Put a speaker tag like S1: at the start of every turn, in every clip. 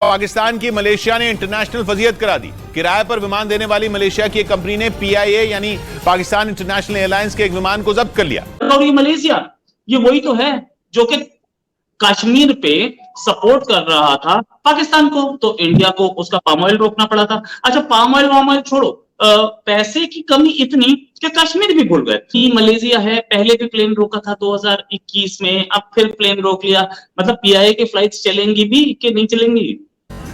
S1: पाकिस्तान की मलेशिया ने इंटरनेशनल फजीयत करा दी। किराए पर विमान देने वाली मलेशिया की एक कंपनी ने पीआईए यानी पाकिस्तान इंटरनेशनल एयरलाइंस के एक विमान को जब्त कर लिया।
S2: और ये मलेशिया ये वही तो है जो कि कश्मीर पे सपोर्ट कर रहा था पाकिस्तान को, तो इंडिया को उसका पाम ऑयल रोकना पड़ा था। अच्छा, पाम ऑयल छोड़ो, पैसे की कमी इतनी कि कश्मीर भी भूल गए कि मलेशिया है। पहले भी प्लेन रोका था 2021 में, अब फिर प्लेन रोक लिया। मतलब पीआईए की फ्लाइट्स चलेंगी भी कि नहीं चलेंगी?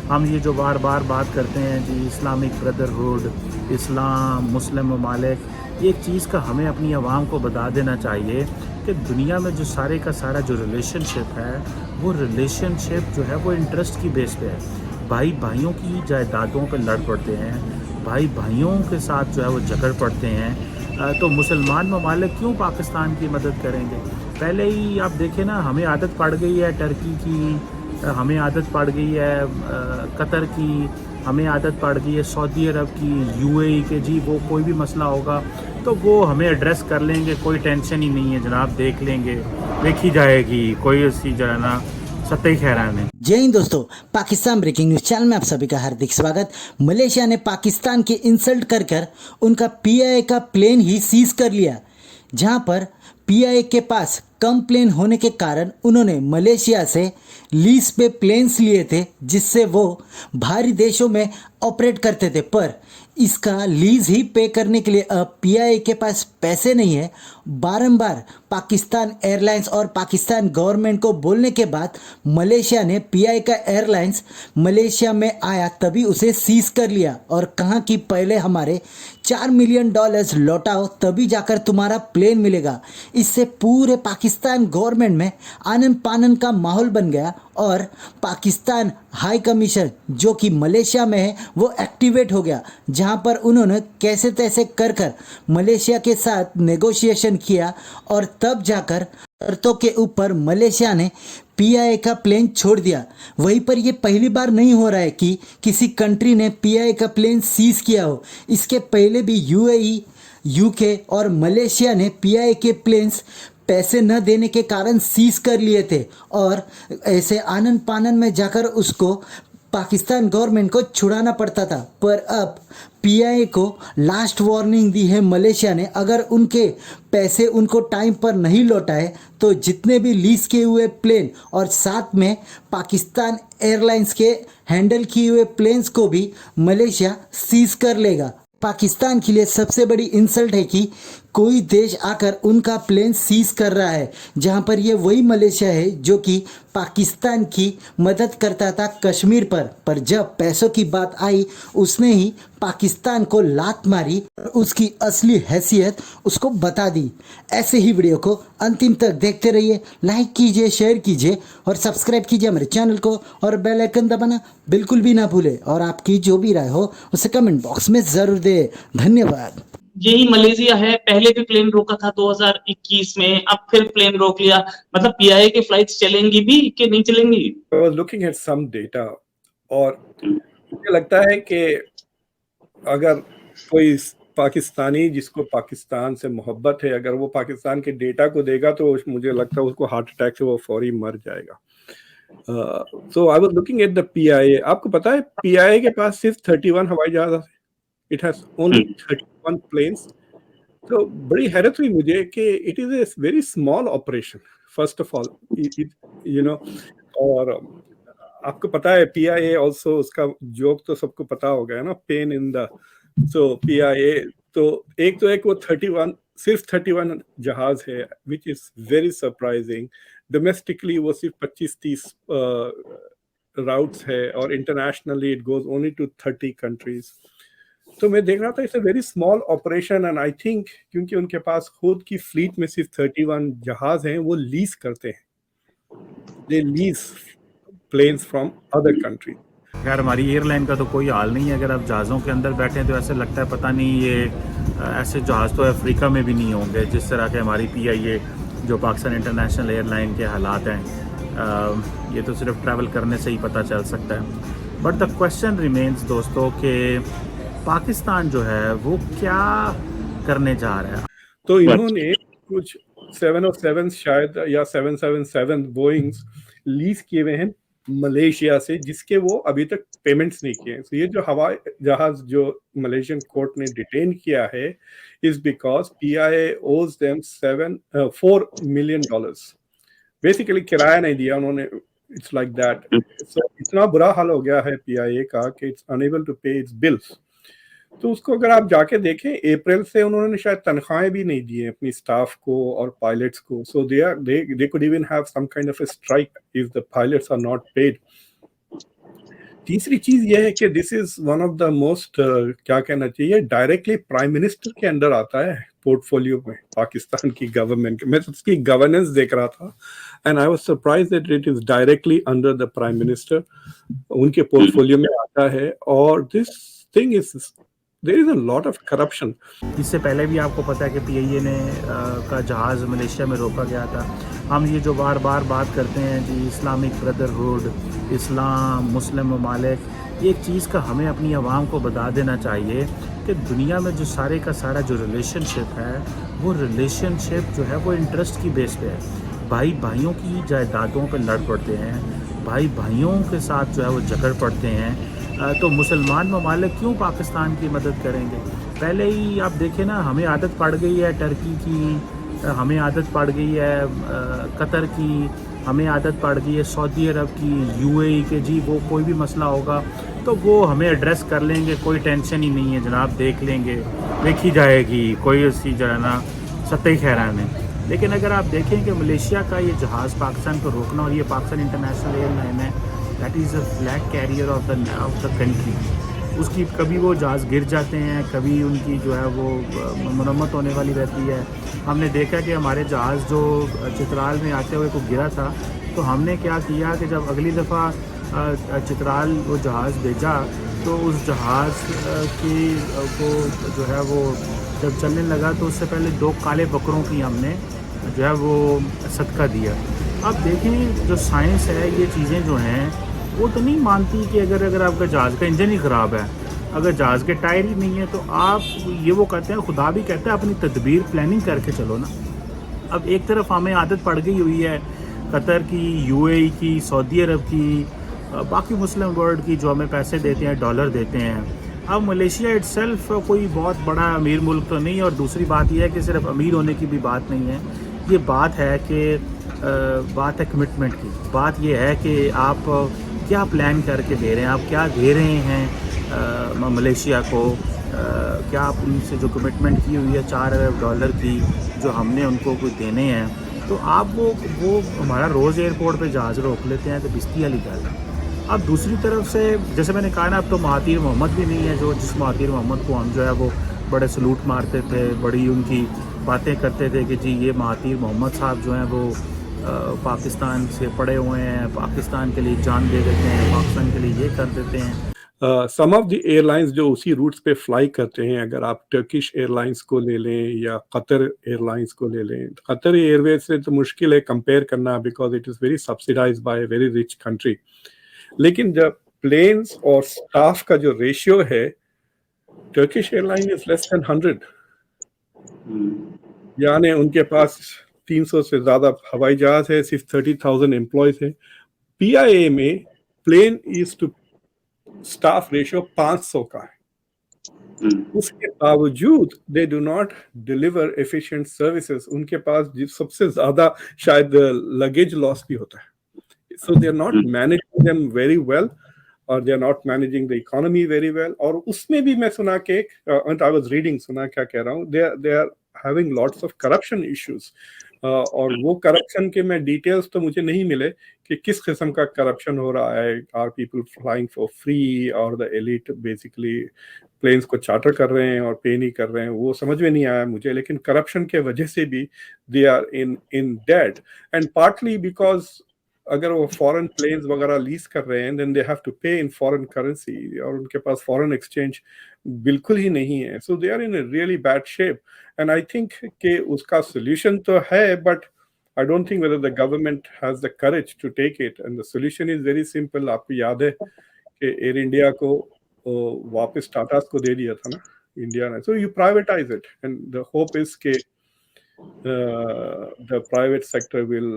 S3: हम ये जो बार बार बात करते हैं जी, इस्लामिक ब्रदरहुड, इस्लाम, मुस्लिम ममालिक, ये एक चीज़ का हमें अपनी आवाम को बता देना चाहिए कि दुनिया में जो सारे का सारा जो रिलेशनशिप है, वो रिलेशनशिप जो है वो इंटरेस्ट की बेस पे है। भाई भाइयों की जायदादों पे लड़ पड़ते हैं, भाई भाइयों के साथ जो है वो झगड़ पड़ते हैं। तो मुसलमान ममालिक क्यों पाकिस्तान की मदद करेंगे? पहले ही आप देखें ना, हमें आदत पड़ गई है टर्की की, हमें आदत पड़ गई है कतर की, हमें आदत पड़ गई है सऊदी अरब की, यूएई के। जी वो कोई भी मसला होगा तो वो हमें एड्रेस कर लेंगे, कोई टेंशन ही नहीं है जनाब, देख लेंगे, देखी जाएगी, कोई उसकी जो है ना सतही खैरा नहीं।
S4: जय हिंद दोस्तों, पाकिस्तान ब्रेकिंग न्यूज चैनल में आप सभी का हार्दिक स्वागत। मलेशिया ने पाकिस्तान के इंसल्ट कर उनका पीआईए का प्लेन ही सीज कर लिया। जहां पर पीआईए के पास कम प्लेन होने के कारण उन्होंने मलेशिया से लीज पे प्लेन्स लिए थे, जिससे वो बाहरी देशों में ऑपरेट करते थे। पर इसका लीज ही पे करने के लिए अब पीआईए के पास पैसे नहीं है। बारंबार पाकिस्तान एयरलाइंस और पाकिस्तान गवर्नमेंट को बोलने के बाद मलेशिया ने पीआईए का एयरलाइंस मलेशिया में आया तभी उसे सीज कर लिया और कहा कि पहले हमारे $4 मिलियन लौटाओ, तभी जाकर तुम्हारा प्लेन मिलेगा। इससे पूरे पाकिस्तान गवर्नमेंट में आनन पानन का माहौल बन गया और पाकिस्तान हाई कमीशन जो कि मलेशिया में है वो एक्टिवेट हो गया, जहां पर उन्होंने कैसे तैसे कर मलेशिया के साथ नेगोशिएशन किया और तब जाकर शर्तों के ऊपर मलेशिया ने पीआईए का प्लेन छोड़ दिया। वहीं पर यह पहली बार नहीं हो रहा है कि किसी कंट्री ने पीआईए का प्लेन सीज किया हो। इसके पहले भी यूएई, यूके और मलेशिया ने पीआईए के प्लेन्स पैसे न देने के कारण सीज कर लिए थे और ऐसे आनन पानन में जाकर उसको पाकिस्तान गवर्नमेंट को छुड़ाना पड़ता था। पर अब पीआईए को लास्ट वार्निंग दी है मलेशिया ने, अगर उनके पैसे उनको टाइम पर नहीं लौटाए तो जितने भी लीज किए हुए प्लेन और साथ में पाकिस्तान एयरलाइंस के हैंडल किए हुए प्लेन्स को भी मलेशिया सीज कर लेगा। पाकिस्तान के लिए सबसे बड़ी इंसल्ट है कि कोई देश आकर उनका प्लेन सीज कर रहा है, जहां पर ये वही मलेशिया है जो कि पाकिस्तान की मदद करता था कश्मीर पर जब पैसों की बात आई उसने ही पाकिस्तान को लात मारी और उसकी असली हैसियत उसको बता दी। ऐसे ही वीडियो को अंतिम तक देखते रहिए, लाइक कीजिए, शेयर कीजिए और सब्सक्राइब कीजिए हमारे चैनल को और बेल आइकन दबाना बिल्कुल भी ना भूले और आपकी जो भी राय हो उसे कमेंट बॉक्स में जरूर दे। धन्यवाद।
S2: यही मलेशिया है। पहले भी प्लेन रोका था 2021 में, अब फिर प्लेन रोक लिया। मतलब पीआईए की फ्लाइट्स चलेंगी भी कि नहीं चलेंगी?
S5: I was looking at some data और मुझे लगता है कि अगर कोई पाकिस्तानी जिसको पाकिस्तान से मोहब्बत है, अगर वो पाकिस्तान के डेटा को देगा तो मुझे लगता है उसको हार्ट अटैक से वो फौरी मर जाएगा। So I was looking at the PIA। आपको पता है PIA के पास सिर्फ 31 हवाई जहाज है। It has only 31 planes। तो बड़ी हैरत हुई मुझे कि it is a very small operation first of all, you know। और आपको पता है PIA also उसका जोक तो सबको पता हो गया ना, pain in the so PIA। तो एक वो 31 सिर्फ 31 जहाज है, which is very surprising। Domestically वो सिर्फ 25-30 राउट्स है और internationally it goes only to 30 countries. तो मैं देख रहा था it's a very small operation and I think क्योंकि उनके पास खुद की फ्लीट में सिर्फ 31 जहाज हैं, वो लीज करते हैं, they lease planes from other country.
S3: खैर हमारी एयरलाइन का तो कोई हाल नहीं है। अगर आप जहाज़ों के अंदर बैठे हैं तो ऐसे लगता है पता नहीं ये ऐसे जहाज़ तो अफ्रीका में भी नहीं होंगे जिस तरह के हमारी पीआईए जो पाकिस्तान इंटरनेशनल एयरलाइन के हालात हैं। ये तो सिर्फ ट्रैवल करने से ही पता चल सकता है। बट द क्वेश्चन रिमेन्स दोस्तों कि पाकिस्तान जो है वो क्या करने जा रहा है।
S5: तो इन्होंने कुछ 707 शायद या 777 बोइंग्स लीज किए हुए हैं मलेशिया से, जिसके वो अभी तक पेमेंट्स नहीं किए हैं। तो ये जो हवाई जहाज जो मलेशियन कोर्ट ने डिटेन किया है इज बिकॉज पीआईए ओज देम $4 मिलियन। बेसिकली किराया नहीं दिया उन्होंने, इट्स लाइक दैट। सो इतना बुरा हाल हो गया है पीआईए का कि इट्स अनेबल टू पे इट्स बिल्स। तो उसको अगर आप जाके देखें, अप्रैल से उन्होंने शायद तनख्वाहें भी नहीं दी हैं अपनी स्टाफ को और पायलट्स को। So they could even have some kind of a strike if the pilots are not paid. तीसरी चीज ये है कि this is one of the most, क्या कहना चाहिए, डायरेक्टली प्राइम मिनिस्टर के अंडर आता है पोर्टफोलियो में पाकिस्तान की गवर्नमेंट। मैं उसकी गवर्नेंस देख रहा था and I was surprised that it is directly under the prime minister, उनके पोर्टफोलियो में आता है। और this thing is, there is a lot of corruption.
S3: इससे पहले भी आपको पता है कि पीआईए ने का जहाज़ मलेशिया में रोका गया था। हम ये जो बार बार बात करते हैं जी, इस्लामिक ब्रदरहुड, इस्लाम, मुस्लिम ममालिक, एक चीज़ का हमें अपनी आवाम को बता देना चाहिए कि दुनिया में जो सारे का सारा जो रिलेशनशिप है, वो रिलेशनशिप जो है वो इंटरेस्ट की बेस पे है। भाई भाइयों की जायदादों पर लड़ पड़ते हैं, भाई भाइयों के साथ जो है वो झगड़ पड़ते हैं। तो मुसलमान ममालिक क्यों पाकिस्तान की मदद करेंगे? पहले ही आप देखें ना, हमें आदत पड़ गई है टर्की की, हमें आदत पड़ गई है कतर की, हमें आदत पड़ गई है सऊदी अरब की, यूएई के। जी वो कोई भी मसला होगा तो वो हमें एड्रेस कर लेंगे, कोई टेंशन ही नहीं है जनाब, देख लेंगे, देखी जाएगी, कोई उसकी जो है ना सतही खैरान है। लेकिन अगर आप देखें कि मलेशिया का ये जहाज़ पाकिस्तान को रोकना, और ये पाकिस्तान इंटरनेशनल एयरलाइन है, that is a flag carrier of the country. उसकी कभी वो जहाज़ गिर जाते हैं, कभी उनकी जो है वो मरम्मत होने वाली रहती है। हमने देखा कि हमारे जहाज़ जो चित्राल में आते हुए को गिरा था, तो हमने क्या किया कि जब अगली दफ़ा चित्राल वो जहाज़ भेजा, तो उस जहाज़ को जो है वो जब चलने लगा, तो उससे पहले 2 काले बकरों की हमने जो है वो सदका दिया। अब देखें जो साइंस है, ये चीज़ें जो हैं वो तो नहीं मानती कि अगर आपका जहाज़ का इंजन ही ख़राब है, अगर जहाज़ के टायर ही नहीं है, तो आप ये वो कहते हैं, खुदा भी कहता है अपनी तदबीर प्लानिंग करके चलो ना। अब एक तरफ हमें आदत पड़ गई हुई है कतर की, यूएई की, सऊदी अरब की, बाकी मुस्लिम वर्ल्ड की, जो हमें पैसे देते हैं, डॉलर देते हैं। अब मलेशिया इटसेल्फ कोई बहुत बड़ा अमीर मुल्क तो नहीं है, और दूसरी बात यह है कि सिर्फ अमीर होने की भी बात नहीं है, ये बात है कि बात है कमिटमेंट की। बात ये है कि आप क्या प्लान करके दे रहे हैं, आप क्या दे रहे हैं मलेशिया को, क्या आप उनसे जो कमिटमेंट की हुई है $4 अरब की, जो हमने उनको कुछ देने हैं, तो आप वो हमारा रोज़ एयरपोर्ट पे जहाज़ रोक लेते हैं, तो बिस्ती वाली गल है। अब दूसरी तरफ से जैसे मैंने कहा ना, अब तो महातीर मोहम्मद भी नहीं है, जिस महातीर मोहम्मद को हम जो है वो बड़े सलूट मारते थे, बड़ी उनकी बातें करते थे कि जी ये महातीर मोहम्मद साहब जो हैं वो पाकिस्तान से पड़े हुए हैं, पाकिस्तान के लिए जान दे देते हैं, पाकिस्तान के लिए ये कर देते हैं।
S5: सम ऑफ द एयरलाइंस जो उसी रूट्स पे फ्लाई करते हैं, अगर आप टर्किश एयरलाइंस को ले लें या कतर एयरलाइंस को ले लें, कतर एयरवेज से तो मुश्किल है कंपेयर करना, because it is very subsidised by a very rich country. लेकिन जब प्लेन्स और स्टाफ का जो रेशियो है, Turkish airline is less than 100, यानी उनके पास 300 से ज्यादा हवाई जहाज है, सिर्फ 30,000 एम्प्लॉयज है। पीआईए में plane is to staff ratio 500 का है। उसके बावजूद they do not deliver efficient services. उनके पास सबसे ज्यादा शायद लगेज लॉस भी होता है। So they are not managing them very well, or they are not managing the economy very well. और उसमें भी मैं सुना कि and I was reading, सुना क्या कह रहा हूँ, they are having lots of corruption issues. और वो करप्शन के मैं डिटेल्स तो मुझे नहीं मिले कि किस किस्म का करप्शन हो रहा है। Are people flying for free, और the elite basically प्लेन्स को चार्टर कर रहे हैं और पे नहीं कर रहे हैं, वो समझ में नहीं आया मुझे। लेकिन करप्शन के वजह से भी they are in debt, and partly because अगर वो फॉरेन प्लेन्स वगैरह लीज कर रहे हैं, देन दे हैव टू पे इन फॉरेन करेंसी, और उनके पास फॉरेन एक्सचेंज बिल्कुल ही नहीं है। So they are in a really bad shape, and I think कि उसका सोल्यूशन तो है, but I don't think whether the government has the courage to take it. And the solution is very simple. आपको याद है कि air India को वापस टाटा को दे दिया था ना इंडिया ने, so you privatize it, and the hope is के the private sector will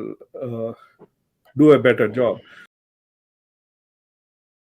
S5: do a better job.